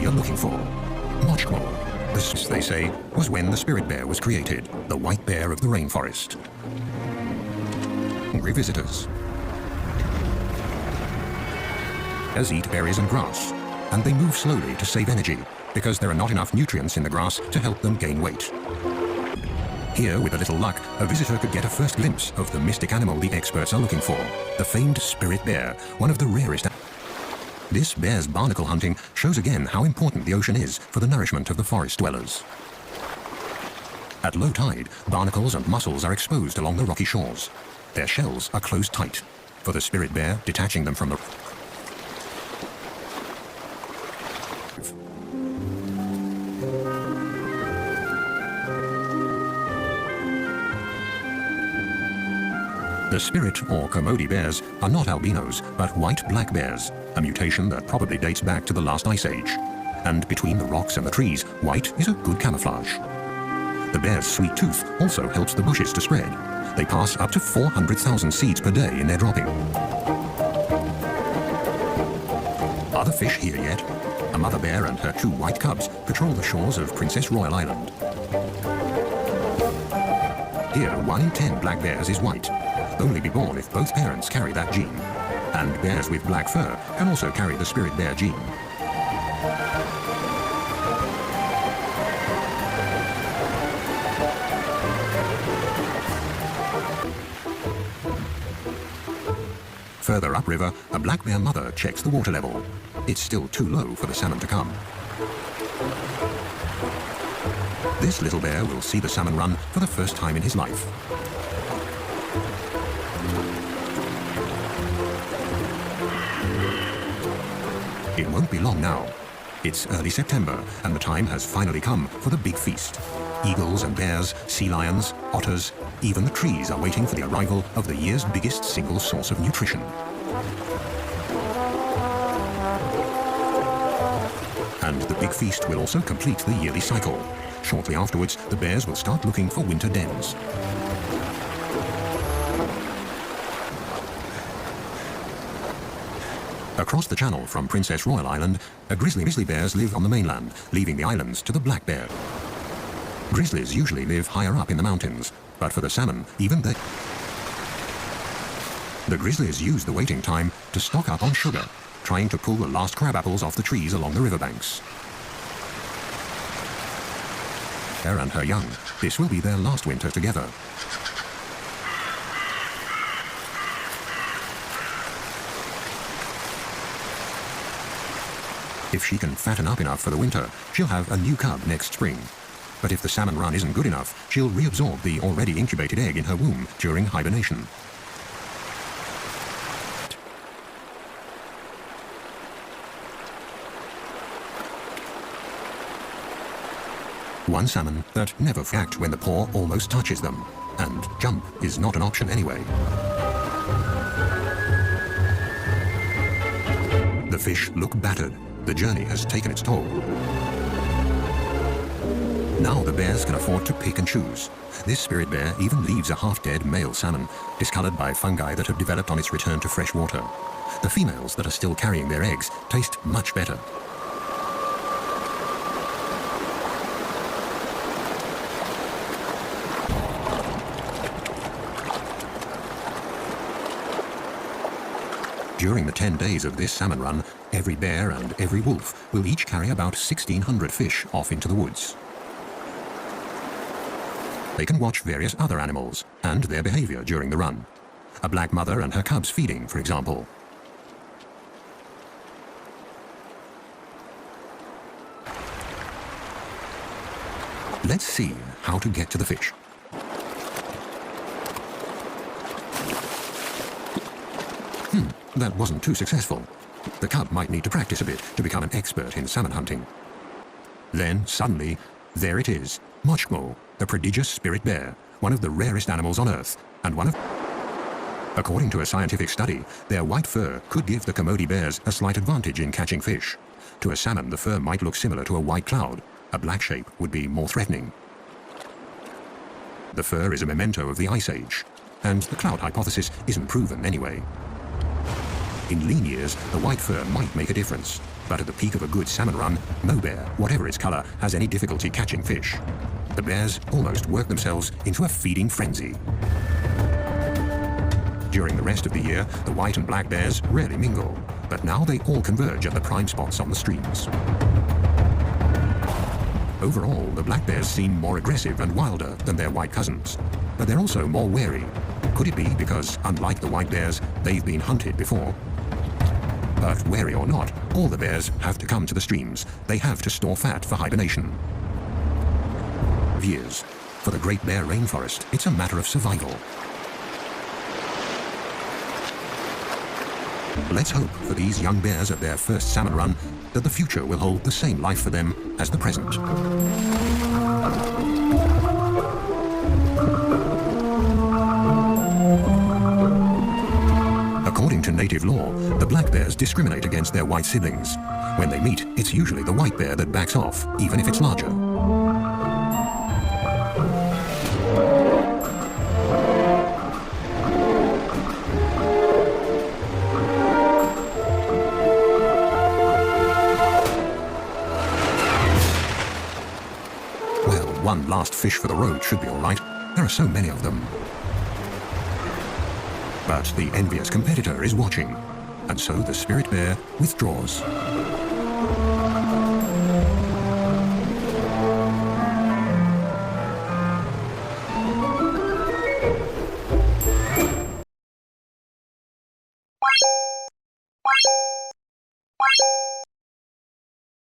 we are looking for. Much more. This, they say, was when the spirit bear was created, the white bear of the rainforest. Hungry visitors. Bears eat berries and grass, and they move slowly to save energy because there are not enough nutrients in the grass to help them gain weight. Here, with a little luck, a visitor could get a first glimpse of the mystic animal the experts are looking for, the famed spirit bear, one of the rarest. This bear's barnacle hunting shows again how important the ocean is for the nourishment of the forest dwellers. At low tide, barnacles and mussels are exposed along the rocky shores. Their shells are closed tight. For the spirit bear, detaching them from the The spirit or Kermode bears are not albinos, but white black bears, a mutation that probably dates back to the last ice age. And between the rocks and the trees, white is a good camouflage. The bear's sweet tooth also helps the bushes to spread. They pass up to 400,000 seeds per day in their dropping. Are the fish here yet? A mother bear and her 2 white cubs patrol the shores of Princess Royal Island. Here, 1 in 10 black bears is white. Only be born if both parents carry that gene. And bears with black fur can also carry the spirit bear gene. Further upriver, a black bear mother checks the water level. It's still too low for the salmon to come. This little bear will see the salmon run for the first time in his life. It won't be long now. It's early September, and the time has finally come for the big feast. Eagles and bears, sea lions, otters, even the trees are waiting for the arrival of the year's biggest single source of nutrition. And the big feast will also complete the yearly cycle. Shortly afterwards, the bears will start looking for winter dens. Across the channel from Princess Royal Island, grizzly bears live on the mainland, leaving the islands to the black bear. Grizzlies usually live higher up in the mountains, but for the salmon, even they... The grizzlies use the waiting time to stock up on sugar, trying to pull the last crab apples off the trees along the riverbanks. Her and her young, this will be their last winter together. If she can fatten up enough for the winter, she'll have a new cub next spring. But if the salmon run isn't good enough, she'll reabsorb the already incubated egg in her womb during hibernation. One salmon that never act when the paw almost touches them, and jump is not an option anyway. The fish look battered. The journey has taken its toll. Now the bears can afford to pick and choose. This spirit bear even leaves a half-dead male salmon, discolored by fungi that have developed on its return to fresh water. The females that are still carrying their eggs taste much better. During the 10 days of this salmon run, every bear and every wolf will each carry about 1,600 fish off into the woods. They can watch various other animals and their behavior during the run. A black mother and her cubs feeding, for example. Let's see how to get to the fish. That wasn't too successful. The cub might need to practice a bit to become an expert in salmon hunting. Then, suddenly, there it is, Mochmo, the prodigious spirit bear, one of the rarest animals on Earth, and one of... According to a scientific study, their white fur could give the Kermode bears a slight advantage in catching fish. To a salmon, the fur might look similar to a white cloud. A black shape would be more threatening. The fur is a memento of the Ice Age, and the cloud hypothesis isn't proven anyway. In lean years, the white fur might make a difference, But at the peak of a good salmon run, no bear, whatever its color, has any difficulty catching fish. The bears almost work themselves into a feeding frenzy. During the rest of the year, the white and black bears rarely mingle, but now they all converge at the prime spots on the streams. Overall, the black bears seem more aggressive and wilder than their white cousins, but they're also more wary. Could it be because, unlike the white bears, they've been hunted before? But wary or not, all the bears have to come to the streams. They have to store fat for hibernation. Years. For the Great Bear Rainforest, it's a matter of survival. Let's hope for these young bears at their first salmon run that the future will hold the same life for them as the present. According to native law, the black bears discriminate against their white siblings. When they meet, it's usually the white bear that backs off, even if it's larger. Well, one last fish for the road should be all right. There are so many of them. But the envious competitor is watching, and so the spirit bear withdraws.